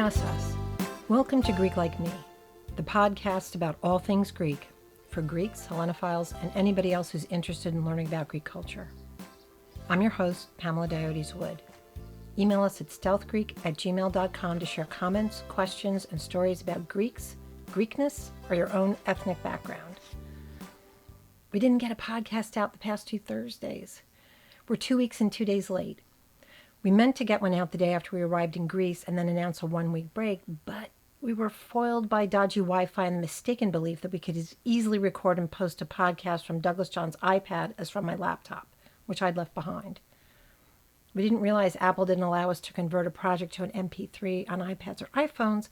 Hiatus. Welcome to Greek Like Me, the podcast about all things Greek for Greeks, Hellenophiles, and anybody else who's interested in learning about Greek culture. I'm your host, Pamela Diodes Wood. Email us at stealthgreek@gmail.com to share comments, questions, and stories about Greeks, Greekness, or your own ethnic background. We didn't get a podcast out the past 2 Thursdays. We're 2 weeks and 2 days late. We meant to get one out the day after we arrived in Greece and then announce a 1-week break, but we were foiled by dodgy Wi-Fi and the mistaken belief that we could as easily record and post a podcast from Douglas John's iPad as from my laptop, which I'd left behind. We didn't realize Apple didn't allow us to convert a project to an MP3 on iPads or iPhones,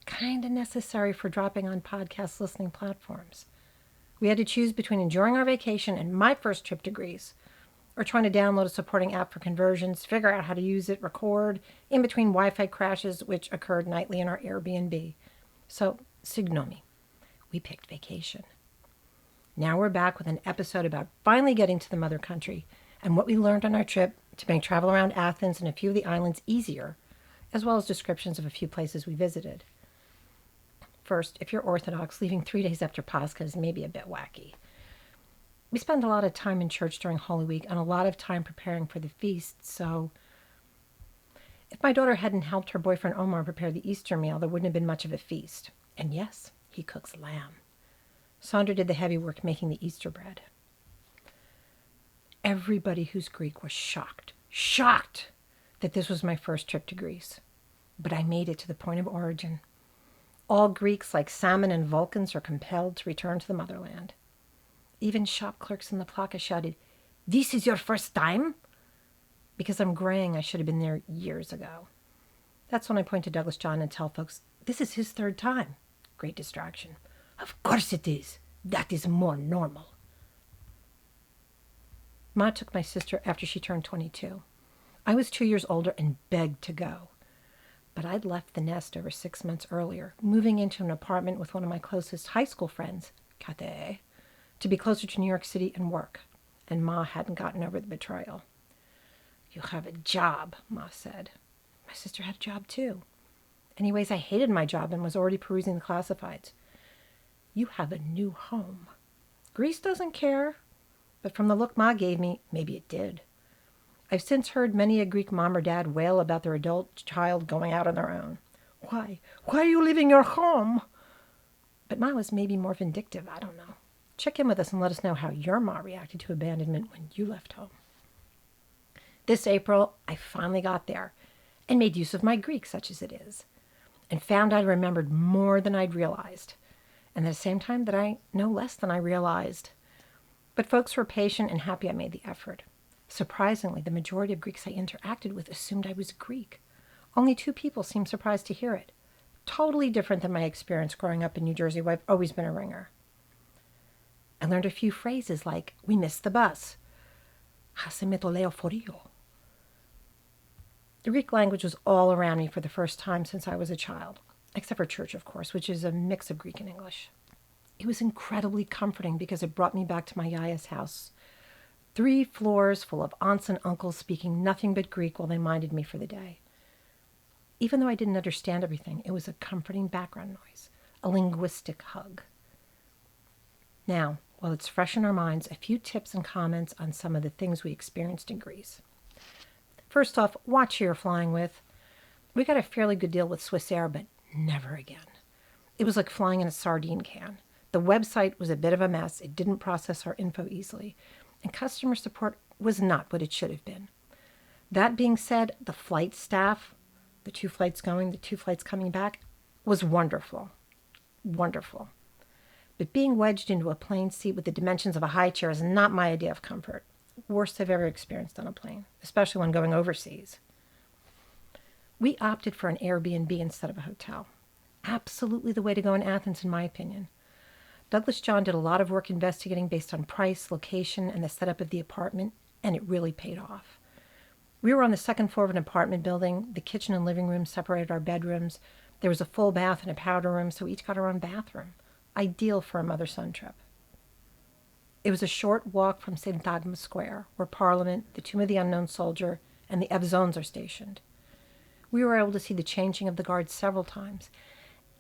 kind of necessary for dropping on podcast listening platforms. We had to choose between enjoying our vacation and my first trip to Greece, or trying to download a supporting app for conversions, figure out how to use it, record, in between Wi-Fi crashes, which occurred nightly in our Airbnb. So, signomi. We picked vacation. Now we're back with an episode about finally getting to the mother country and what we learned on our trip to make travel around Athens and a few of the islands easier, as well as descriptions of a few places we visited. First, if you're Orthodox, leaving 3 days after Pascha is maybe a bit wacky. We spend a lot of time in church during Holy Week and a lot of time preparing for the feast, so if my daughter hadn't helped her boyfriend Omar prepare the Easter meal, there wouldn't have been much of a feast. And yes, he cooks lamb. Sandra did the heavy work making the Easter bread. Everybody who's Greek was shocked that this was my first trip to Greece. But I made it to the point of origin. All Greeks, like salmon and Vulcans, are compelled to return to the motherland. Even shop clerks in the plaza shouted, "This is your first time?" Because I'm graying, I should have been there years ago. That's when I point to Douglas John and tell folks, this is his 3rd time. Great distraction. Of course it is. That is more normal. Ma took my sister after she turned 22. I was 2 years older and begged to go. But I'd left the nest over 6 months earlier, moving into an apartment with one of my closest high school friends, Kate, to be closer to New York City and work, and Ma hadn't gotten over the betrayal. "You have a job," Ma said. My sister had a job too. Anyways, I hated my job and was already perusing the classifieds. "You have a new home. Greece doesn't care." But from the look Ma gave me, maybe it did. I've since heard many a Greek mom or dad wail about their adult child going out on their own. Why are you leaving your home?" But Ma was maybe more vindictive, I don't know. Check in with us and let us know how your ma reacted to abandonment when you left home. This April, I finally got there and made use of my Greek, such as it is, and found I remembered more than I'd realized, and at the same time that I know less than I realized. But folks were patient and happy I made the effort. Surprisingly, the majority of Greeks I interacted with assumed I was Greek. Only 2 people seemed surprised to hear it. Totally different than my experience growing up in New Jersey, where I've always been a ringer. I learned a few phrases like, "We missed the bus." "Hasime to leoforio." The Greek language was all around me for the first time since I was a child, except for church, of course, which is a mix of Greek and English. It was incredibly comforting because it brought me back to my yaya's house. 3 floors full of aunts and uncles speaking nothing but Greek while they minded me for the day. Even though I didn't understand everything, it was a comforting background noise, a linguistic hug. Now, while it's fresh in our minds, a few tips and comments on some of the things we experienced in Greece. First off, watch who you're flying with. We got a fairly good deal with Swiss Air, but never again. It was like flying in a sardine can. The website was a bit of a mess. It didn't process our info easily, and customer support was not what it should have been. That being said, the flight staff, the 2 flights going, the 2 flights coming back, was wonderful. Wonderful. But being wedged into a plane seat with the dimensions of a high chair is not my idea of comfort. Worst I've ever experienced on a plane, especially when going overseas. We opted for an Airbnb instead of a hotel. Absolutely the way to go in Athens, in my opinion. Douglas John did a lot of work investigating based on price, location, and the setup of the apartment, and it really paid off. We were on the 2nd floor of an apartment building. The kitchen and living room separated our bedrooms. There was a full bath and a powder room, so we each got our own bathroom. Ideal for a mother-son trip. It was a short walk from Syntagma Square, where Parliament, the Tomb of the Unknown Soldier, and the Evzones are stationed. We were able to see the changing of the guards several times,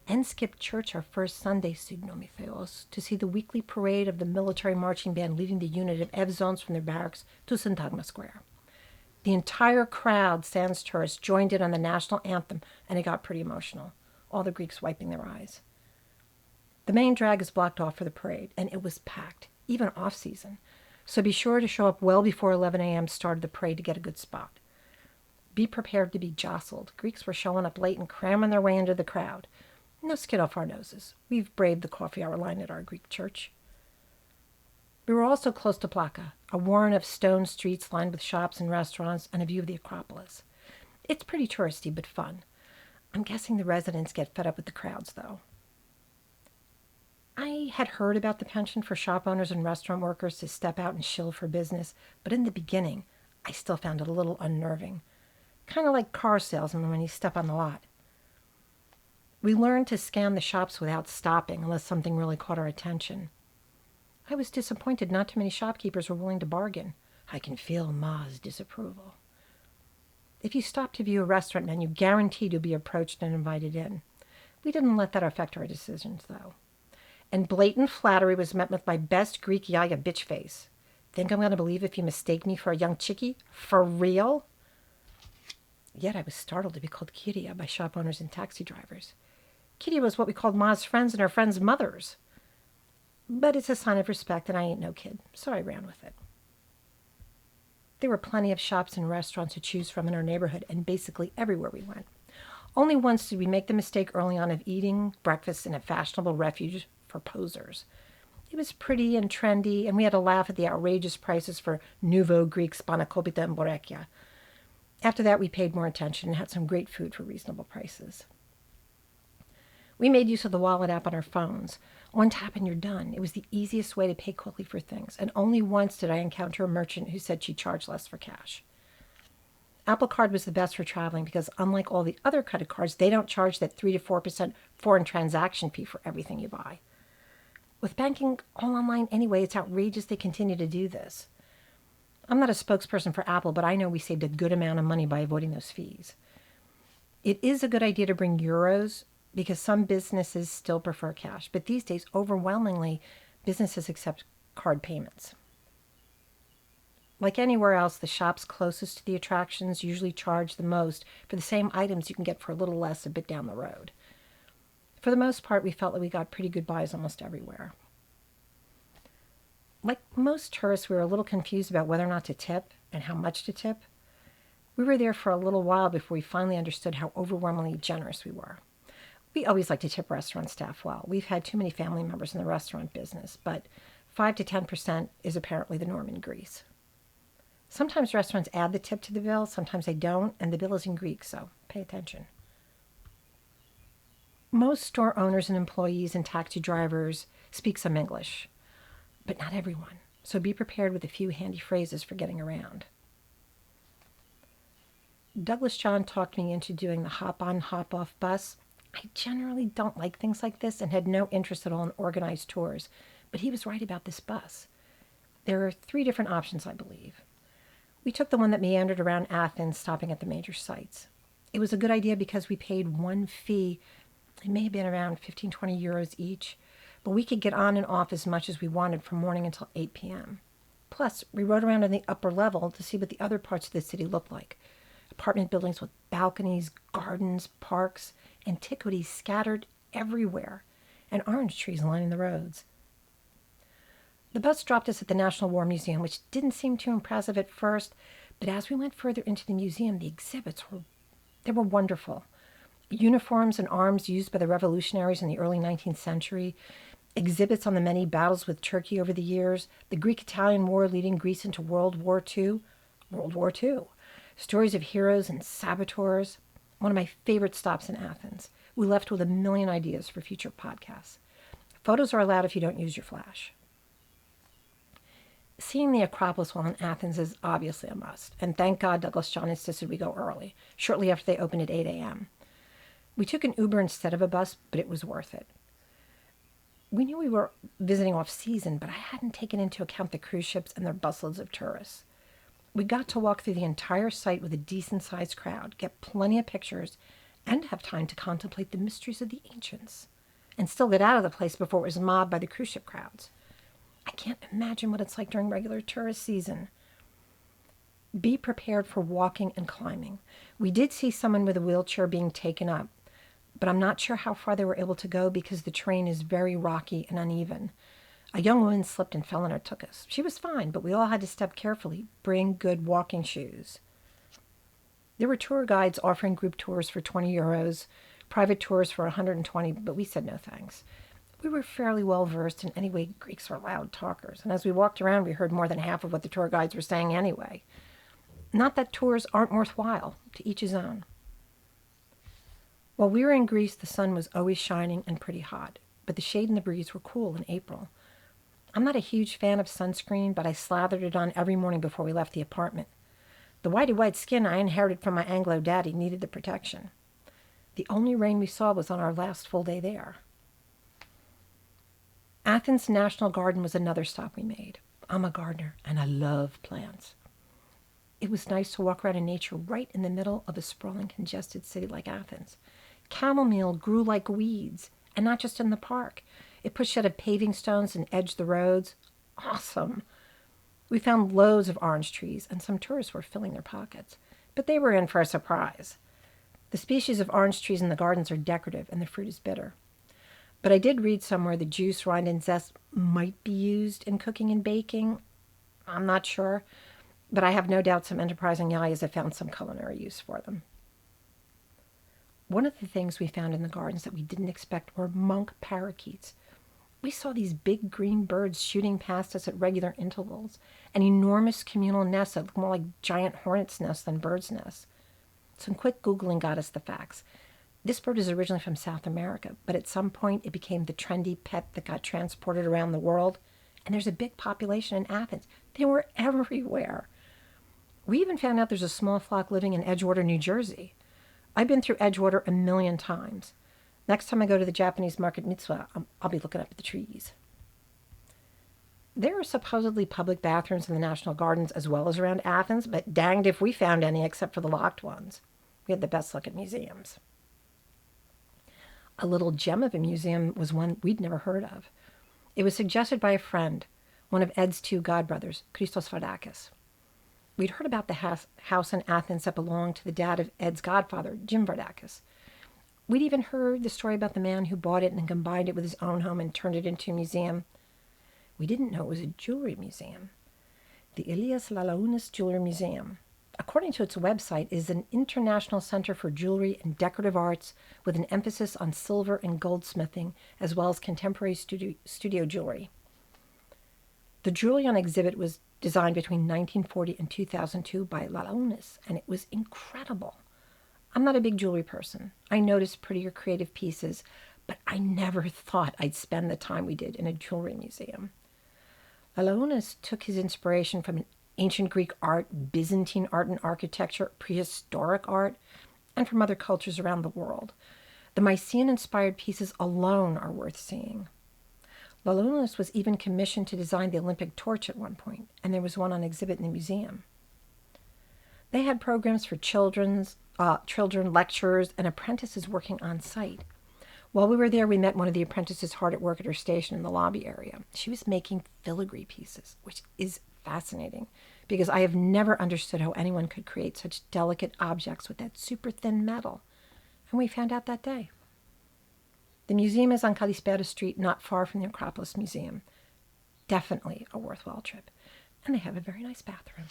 and skipped church our first Sunday, Signomitheos, to see the weekly parade of the military marching band leading the unit of Evzons from their barracks to Syntagma Square. The entire crowd, sans tourists, joined in on the national anthem, and it got pretty emotional, all the Greeks wiping their eyes. The main drag is blocked off for the parade, and it was packed, even off-season. So be sure to show up well before 11 a.m. start of the parade to get a good spot. Be prepared to be jostled. Greeks were showing up late and cramming their way into the crowd. No skin off our noses. We've braved the coffee hour line at our Greek church. We were also close to Plaka, a warren of stone streets lined with shops and restaurants and a view of the Acropolis. It's pretty touristy, but fun. I'm guessing the residents get fed up with the crowds, though. I had heard about the pension for shop owners and restaurant workers to step out and shill for business, but in the beginning, I still found it a little unnerving. Kind of like car salesmen when you step on the lot. We learned to scan the shops without stopping unless something really caught our attention. I was disappointed not too many shopkeepers were willing to bargain. I can feel Ma's disapproval. If you stop to view a restaurant menu, guaranteed you'll be approached and invited in. We didn't let that affect our decisions, though. And blatant flattery was met with my best Greek yaya bitch face. Think I'm going to believe if you mistake me for a young chickie? For real? Yet I was startled to be called Kyria by shop owners and taxi drivers. Kyria was what we called Ma's friends and her friends' mothers. But it's a sign of respect, and I ain't no kid, so I ran with it. There were plenty of shops and restaurants to choose from in our neighborhood, and basically everywhere we went. Only once did we make the mistake early on of eating breakfast in a fashionable refuge for posers. It was pretty and trendy, and we had a laugh at the outrageous prices for nouveau Greek spanakopita and borekia. After that, we paid more attention and had some great food for reasonable prices. We made use of the wallet app on our phones. One tap and you're done. It was the easiest way to pay quickly for things, and only once did I encounter a merchant who said she charged less for cash. Apple Card was the best for traveling because, unlike all the other credit cards, they don't charge that 3 to 4% foreign transaction fee for everything you buy. With banking all online anyway, it's outrageous they continue to do this. I'm not a spokesperson for Apple, but I know we saved a good amount of money by avoiding those fees. It is a good idea to bring euros because some businesses still prefer cash, but these days, overwhelmingly, businesses accept card payments. Like anywhere else, the shops closest to the attractions usually charge the most for the same items you can get for a little less a bit down the road. For the most part, we felt that we got pretty good buys almost everywhere. Like most tourists, we were a little confused about whether or not to tip and how much to tip. We were there for a little while before we finally understood how overwhelmingly generous we were. We always like to tip restaurant staff well. We've had too many family members in the restaurant business, but 5 to 10% is apparently the norm in Greece. Sometimes restaurants add the tip to the bill, sometimes they don't, and the bill is in Greek, so pay attention. Most store owners and employees and taxi drivers speak some English, but not everyone, so be prepared with a few handy phrases for getting around. Douglas John talked me into doing the hop-on, hop-off bus. I generally don't like things like this and had no interest at all in organized tours, but he was right about this bus. There are 3 different options, I believe. We took the one that meandered around Athens, stopping at the major sites. It was a good idea because we paid one fee. It may have been around 15, 20 euros each, but we could get on and off as much as we wanted from morning until 8 p.m. Plus, we rode around on the upper level to see what the other parts of the city looked like. Apartment buildings with balconies, gardens, parks, antiquities scattered everywhere, and orange trees lining the roads. The bus dropped us at the National War Museum, which didn't seem too impressive at first, but as we went further into the museum, the exhibits were wonderful. Uniforms and arms used by the revolutionaries in the early 19th century, exhibits on the many battles with Turkey over the years, the Greek-Italian War leading Greece into World War II, stories of heroes and saboteurs. One of my favorite stops in Athens. We left with a million ideas for future podcasts. Photos are allowed if you don't use your flash. Seeing the Acropolis while in Athens is obviously a must, and thank God Douglas John insisted we go early, shortly after they opened at 8 a.m. We took an Uber instead of a bus, but it was worth it. We knew we were visiting off-season, but I hadn't taken into account the cruise ships and their busloads of tourists. We got to walk through the entire site with a decent-sized crowd, get plenty of pictures, and have time to contemplate the mysteries of the ancients, and still get out of the place before it was mobbed by the cruise ship crowds. I can't imagine what it's like during regular tourist season. Be prepared for walking and climbing. We did see someone with a wheelchair being taken up, but I'm not sure how far they were able to go because the terrain is very rocky and uneven. A young woman slipped and fell and took us. She was fine, but we all had to step carefully. Bring good walking shoes. There were tour guides offering group tours for 20 euros, private tours for 120, but we said no thanks. We were fairly well versed, and anyway, Greeks are loud talkers, and as we walked around, we heard more than half of what the tour guides were saying anyway. Not that tours aren't worthwhile, to each his own. While we were in Greece, the sun was always shining and pretty hot, but the shade and the breeze were cool in April. I'm not a huge fan of sunscreen, but I slathered it on every morning before we left the apartment. The whitey-white skin I inherited from my Anglo daddy needed the protection. The only rain we saw was on our last full day there. Athens National Garden was another stop we made. I'm a gardener, and I love plants. It was nice to walk around in nature right in the middle of a sprawling, congested city like Athens. Chamomile grew like weeds, and not just in the park. It pushed out of paving stones and edged the roads. Awesome! We found loads of orange trees, and some tourists were filling their pockets. But they were in for a surprise. The species of orange trees in the gardens are decorative, and the fruit is bitter. But I did read somewhere the juice, rind, and zest might be used in cooking and baking. I'm not sure, but I have no doubt some enterprising yayas have found some culinary use for them. One of the things we found in the gardens that we didn't expect were monk parakeets. We saw these big green birds shooting past us at regular intervals, an enormous communal nest that looked more like giant hornets' nests than birds' nests. Some quick Googling got us the facts. This bird is originally from South America, but at some point it became the trendy pet that got transported around the world, and there's a big population in Athens. They were everywhere. We even found out there's a small flock living in Edgewater, New Jersey. I've been through Edgewater a million times. Next time I go to the Japanese market mitzvah, I'll be looking up at the trees. There are supposedly public bathrooms in the National Gardens as well as around Athens, but danged if we found any except for the locked ones. We had the best luck at museums. A little gem of a museum was one we'd never heard of. It was suggested by a friend, one of Ed's two godbrothers, Christos Vardakis. We'd heard about the house in Athens that belonged to the dad of Ed's godfather, Jim Vardakis. We'd even heard the story about the man who bought it and combined it with his own home and turned it into a museum. We didn't know it was a jewelry museum. The Ilias Lalaunis Jewelry Museum, according to its website, is an international center for jewelry and decorative arts with an emphasis on silver and goldsmithing, as well as contemporary studio jewelry. The jewelry on exhibit was designed between 1940 and 2002 by Lalaunis, and it was incredible. I'm not a big jewelry person. I notice prettier creative pieces, but I never thought I'd spend the time we did in a jewelry museum. Lalaunis took his inspiration from ancient Greek art, Byzantine art and architecture, prehistoric art, and from other cultures around the world. The Mycenaean-inspired pieces alone are worth seeing. Lalaunis was even commissioned to design the Olympic torch at one point, and there was one on exhibit in the museum. They had programs for children, lecturers, and apprentices working on site. While we were there, we met one of the apprentices hard at work at her station in the lobby area. She was making filigree pieces, which is fascinating, because I have never understood how anyone could create such delicate objects with that super thin metal. And we found out that day. The museum is on Kalispera Street, not far from the Acropolis Museum. Definitely a worthwhile trip. And they have a very nice bathroom.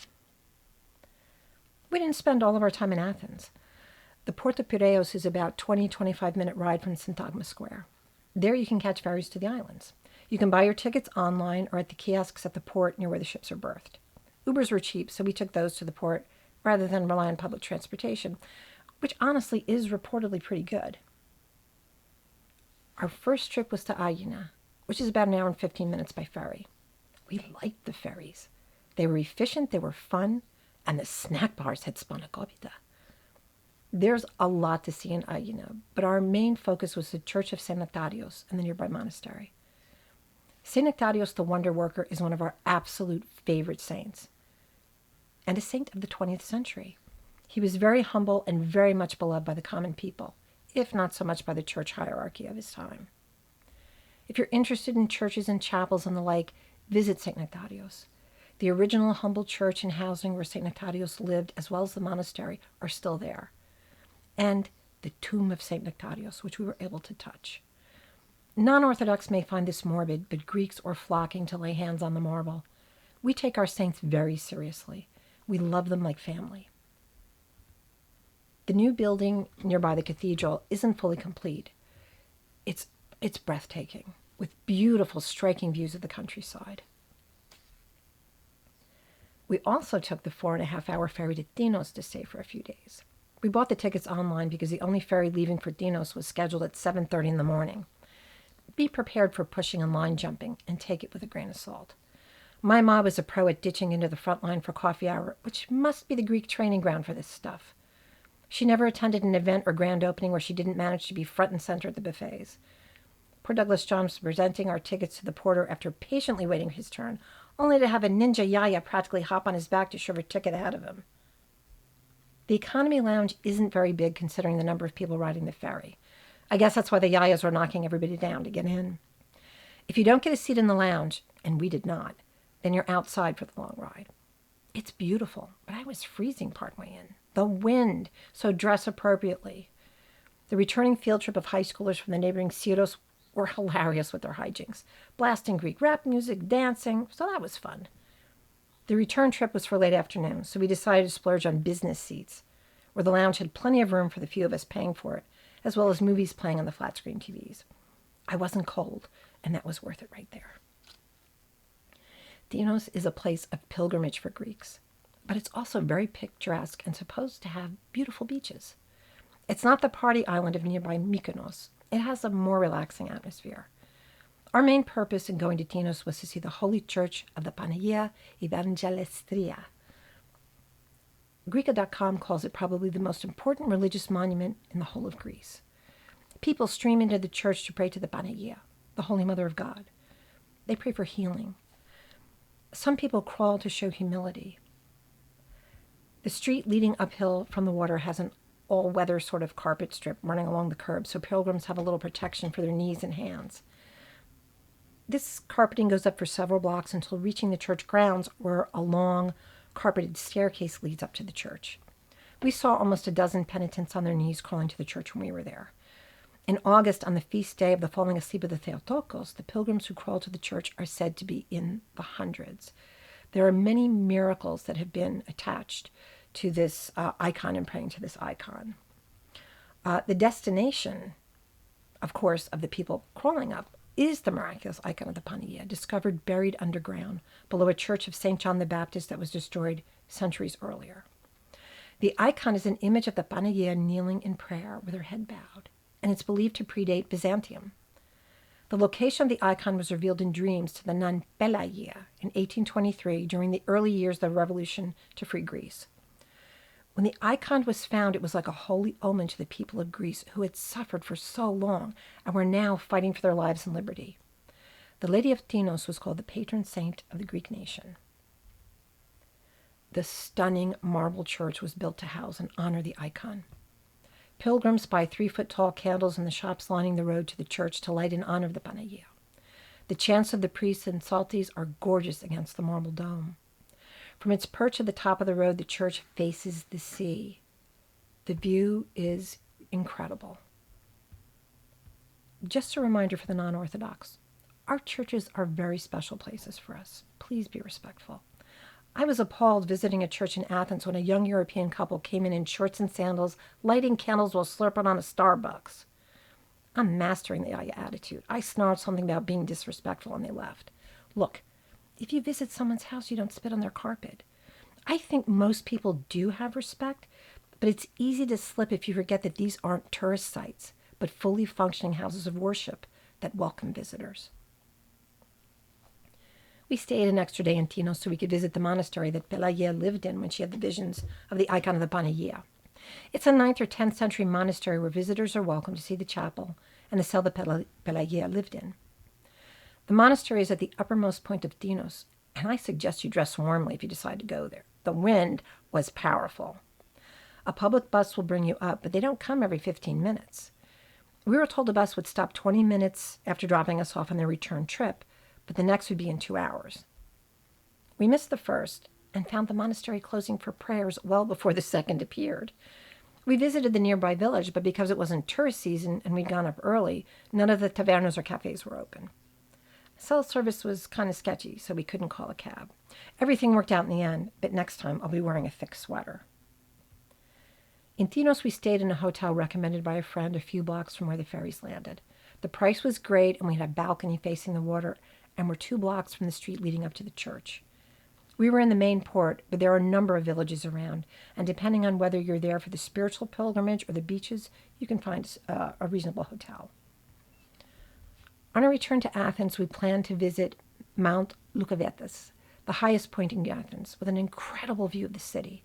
We didn't spend all of our time in Athens. The Port of Piraeus is about 20-25 minute ride from Syntagma Square. There you can catch ferries to the islands. You can buy your tickets online or at the kiosks at the port near where the ships are berthed. Ubers were cheap, so we took those to the port rather than rely on public transportation, which honestly is reportedly pretty good. Our first trip was to Aegina, which is about an hour and 15 minutes by ferry. We liked the ferries. They were efficient, they were fun, and the snack bars had spanakopita. There's a lot to see in Aegina, but our main focus was the Church of St. Nectarios and the nearby monastery. St. Nectarios the Wonder Worker is one of our absolute favorite saints. and a saint of the 20th century. He was very humble and very much beloved by the common people, if not so much by the church hierarchy of his time. If you're interested in churches and chapels and the like, visit St. Nectarios. The original humble church and housing where St. Nectarios lived, as well as the monastery, are still there. And the tomb of St. Nectarios, which we were able to touch. Non-Orthodox may find this morbid, but Greeks are flocking to lay hands on the marble. We take our saints very seriously. We love them like family. The new building nearby the cathedral isn't fully complete. It's breathtaking, with beautiful, striking views of the countryside. We also took the 4.5-hour ferry to Tinos to stay for a few days. We bought the tickets online because the only ferry leaving for Tinos was scheduled at 7:30 in the morning. Be prepared for pushing and line jumping, and take it with a grain of salt. My ma was a pro at ditching into the front line for coffee hour, which must be the Greek training ground for this stuff. She never attended an event or grand opening where she didn't manage to be front and center at the buffets. Poor Douglas John was presenting our tickets to the porter after patiently waiting his turn, only to have a ninja yaya practically hop on his back to shove a ticket ahead of him. The economy lounge isn't very big considering the number of people riding the ferry. I guess that's why the yayas were knocking everybody down to get in. If you don't get a seat in the lounge, and we did not, then you're outside for the long ride. It's beautiful, but I was freezing partway in. The wind, so dress appropriately. The returning field trip of high schoolers from the neighboring Syros were hilarious with their hijinks, blasting Greek rap music, dancing, so that was fun. The return trip was for late afternoon, so we decided to splurge on business seats, where the lounge had plenty of room for the few of us paying for it, as well as movies playing on the flat-screen TVs. I wasn't cold, and that was worth it right there. Tinos is a place of pilgrimage for Greeks, but it's also very picturesque and supposed to have beautiful beaches. It's not the party island of nearby Mykonos. It has a more relaxing atmosphere. Our main purpose in going to Tinos was to see the Holy Church of the Panagia Evangelistria. Greeka.com calls it probably the most important religious monument in the whole of Greece. People stream into the church to pray to the Panagia, the Holy Mother of God. They pray for healing. Some people crawl to show humility. The street leading uphill from the water has an all-weather sort of carpet strip running along the curb, so pilgrims have a little protection for their knees and hands. This carpeting goes up for several blocks until reaching the church grounds, where a long, carpeted staircase leads up to the church. We saw almost a dozen penitents on their knees crawling to the church when we were there. In August, on the feast day of the falling asleep of the Theotokos, the pilgrims who crawl to the church are said to be in the hundreds. There are many miracles that have been attached to this icon and praying to this icon. The destination, of course, of the people crawling up is the miraculous icon of the Panagia, discovered buried underground below a church of St. John the Baptist that was destroyed centuries earlier. The icon is an image of the Panagia kneeling in prayer with her head bowed, and it's believed to predate Byzantium. The location of the icon was revealed in dreams to the nun Pelagia in 1823 during the early years of the revolution to free Greece. When the icon was found, it was like a holy omen to the people of Greece who had suffered for so long and were now fighting for their lives and liberty. The Lady of Tinos was called the patron saint of the Greek nation. The stunning marble church was built to house and honor the icon. Pilgrims buy 3-foot-tall candles in the shops lining the road to the church to light in honor of the Panagia. The chants of the priests and psalties are gorgeous against the marble dome. From its perch at the top of the road, the church faces the sea. The view is incredible. Just a reminder for the non-Orthodox, our churches are very special places for us. Please be respectful. I was appalled visiting a church in Athens when a young European couple came in shorts and sandals, lighting candles while slurping on a Starbucks. I'm mastering the Aya attitude. I snarled something about being disrespectful and they left. Look, if you visit someone's house, you don't spit on their carpet. I think most people do have respect, but it's easy to slip if you forget that these aren't tourist sites, but fully functioning houses of worship that welcome visitors. We stayed an extra day in Tinos so we could visit the monastery that Pelagia lived in when she had the visions of the icon of the Panagia. It's a 9th or 10th century monastery where visitors are welcome to see the chapel and the cell that Pelagia lived in. The monastery is at the uppermost point of Tinos, and I suggest you dress warmly if you decide to go there. The wind was powerful. A public bus will bring you up, but they don't come every 15 minutes. We were told the bus would stop 20 minutes after dropping us off on their return trip, but the next would be in 2 hours. We missed the first and found the monastery closing for prayers well before the second appeared. We visited the nearby village, but because it wasn't tourist season and we'd gone up early, none of the tavernas or cafes were open. Cell service was kind of sketchy, so we couldn't call a cab. Everything worked out in the end, but next time I'll be wearing a thick sweater. In Tinos, we stayed in a hotel recommended by a friend a few blocks from where the ferries landed. The price was great, and we had a balcony facing the water, and were 2 blocks from the street leading up to the church. We were in the main port, but there are a number of villages around, and depending on whether you're there for the spiritual pilgrimage or the beaches, you can find a reasonable hotel. On our return to Athens, we planned to visit Mount Leukovetis, the highest point in Athens, with an incredible view of the city.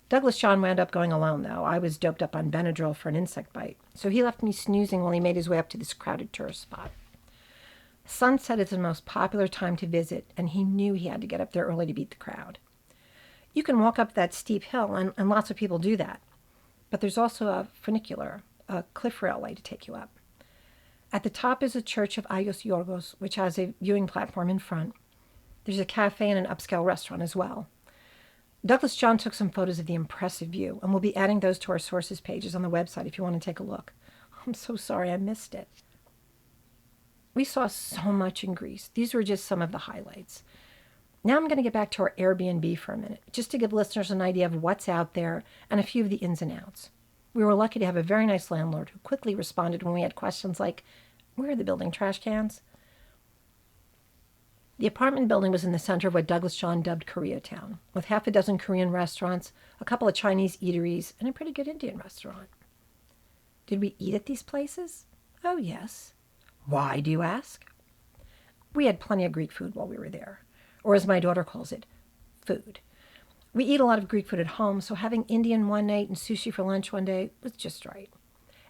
Douglas John wound up going alone, though. I was doped up on Benadryl for an insect bite, so he left me snoozing while he made his way up to this crowded tourist spot. Sunset is the most popular time to visit, and he knew he had to get up there early to beat the crowd. You can walk up that steep hill, and lots of people do that. But there's also a funicular, a cliff railway to take you up. At the top is a church of Agios Yorgos, which has a viewing platform in front. There's a cafe and an upscale restaurant as well. Douglas John took some photos of the impressive view, and we'll be adding those to our sources pages on the website if you want to take a look. I'm so sorry I missed it. We saw so much in Greece. These were just some of the highlights. Now I'm going to get back to our Airbnb for a minute, just to give listeners an idea of what's out there and a few of the ins and outs. We were lucky to have a very nice landlord who quickly responded when we had questions like, where are the building trash cans? The apartment building was in the center of what Douglas John dubbed Koreatown, with half a dozen Korean restaurants, a couple of Chinese eateries, and a pretty good Indian restaurant. Did we eat at these places? Oh, yes. Why, do you ask? We had plenty of Greek food while we were there, or as my daughter calls it, food. We eat a lot of Greek food at home, so having Indian one night and sushi for lunch one day was just right.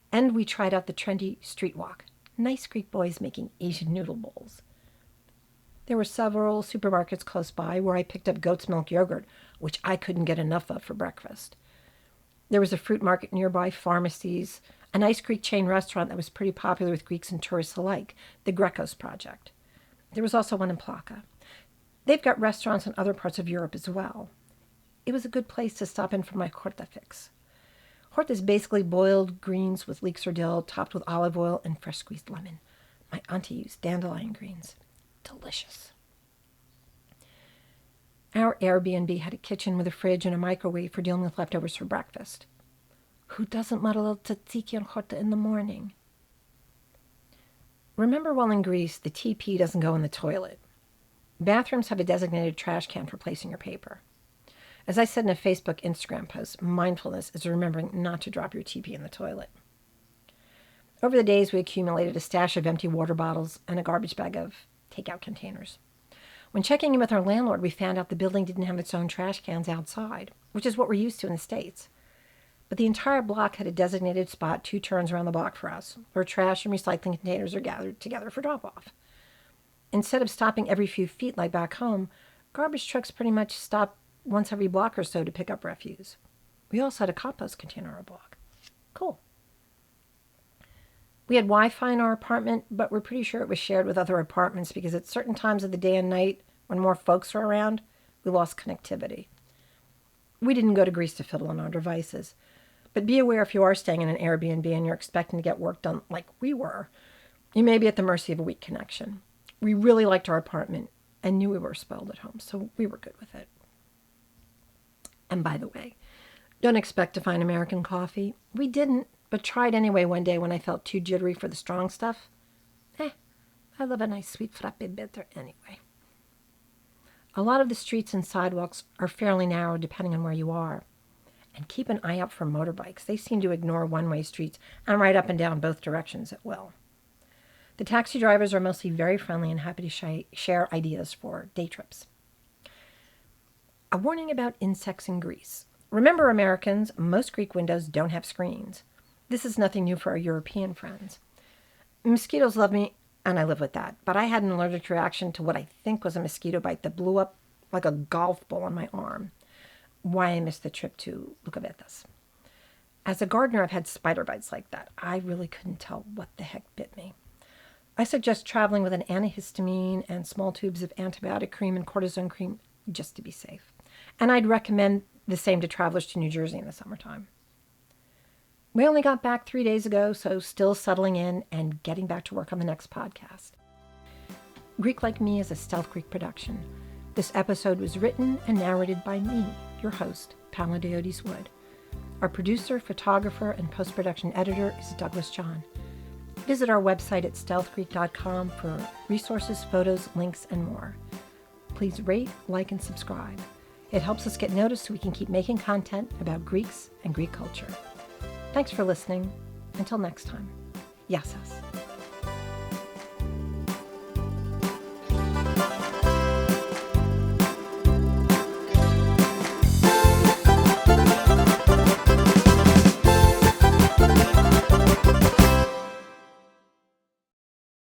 And we tried out the trendy street walk. Nice Greek boys making Asian noodle bowls. There were several supermarkets close by where I picked up goat's milk yogurt, which I couldn't get enough of for breakfast. There was a fruit market nearby, pharmacies, a nice Greek chain restaurant that was pretty popular with Greeks and tourists alike, the Grekos Project. There was also one in Plaka. They've got restaurants in other parts of Europe as well. It was a good place to stop in for my horta fix. Horta is basically boiled greens with leeks or dill, topped with olive oil and fresh squeezed lemon. My auntie used dandelion greens. Delicious. Our Airbnb had a kitchen with a fridge and a microwave for dealing with leftovers for breakfast. Who doesn't want a little tzatziki and horta in the morning? Remember, while in Greece, the TP doesn't go in the toilet. Bathrooms have a designated trash can for placing your paper. As I said in a Facebook Instagram post, mindfulness is remembering not to drop your TP in the toilet. Over the days, we accumulated a stash of empty water bottles and a garbage bag of takeout containers. When checking in with our landlord, we found out the building didn't have its own trash cans outside, which is what we're used to in the States. But the entire block had a designated spot 2 turns around the block for us, where trash and recycling containers are gathered together for drop-off. Instead of stopping every few feet like back home, garbage trucks pretty much stop once every block or so to pick up refuse. We also had a compost container on our block. Cool. We had Wi-Fi in our apartment, but we're pretty sure it was shared with other apartments because at certain times of the day and night, when more folks were around, we lost connectivity. We didn't go to Greece to fiddle on our devices. But be aware, if you are staying in an Airbnb and you're expecting to get work done like we were, you may be at the mercy of a weak connection. We really liked our apartment and knew we were spoiled at home, so we were good with it. And by the way, don't expect to find American coffee. We didn't, but tried anyway one day when I felt too jittery for the strong stuff. I love a nice sweet frappe bitter anyway. A lot of the streets and sidewalks are fairly narrow depending on where you are. And keep an eye out for motorbikes. They seem to ignore one-way streets and ride up and down both directions at will. The taxi drivers are mostly very friendly and happy to share ideas for day trips. A warning about insects in Greece. Remember, Americans, most Greek windows don't have screens. This is nothing new for our European friends. Mosquitoes love me, and I live with that, but I had an allergic reaction to what I think was a mosquito bite that blew up like a golf ball on my arm. why I missed the trip to Athens. As a gardener, I've had spider bites like that. I really couldn't tell what the heck bit me. I suggest traveling with an antihistamine and small tubes of antibiotic cream and cortisone cream just to be safe. And I'd recommend the same to travelers to New Jersey in the summertime. We only got back 3 days ago, so still settling in and getting back to work on the next podcast. Greek Like Me is a Stealth Greek production. This episode was written and narrated by me, your host, Pamela Diotis Wood. Our producer, photographer, and post-production editor is Douglas John. Visit our website at stealthgreek.com for resources, photos, links, and more. Please rate, like, and subscribe. It helps us get noticed so we can keep making content about Greeks and Greek culture. Thanks for listening. Until next time, Yassas.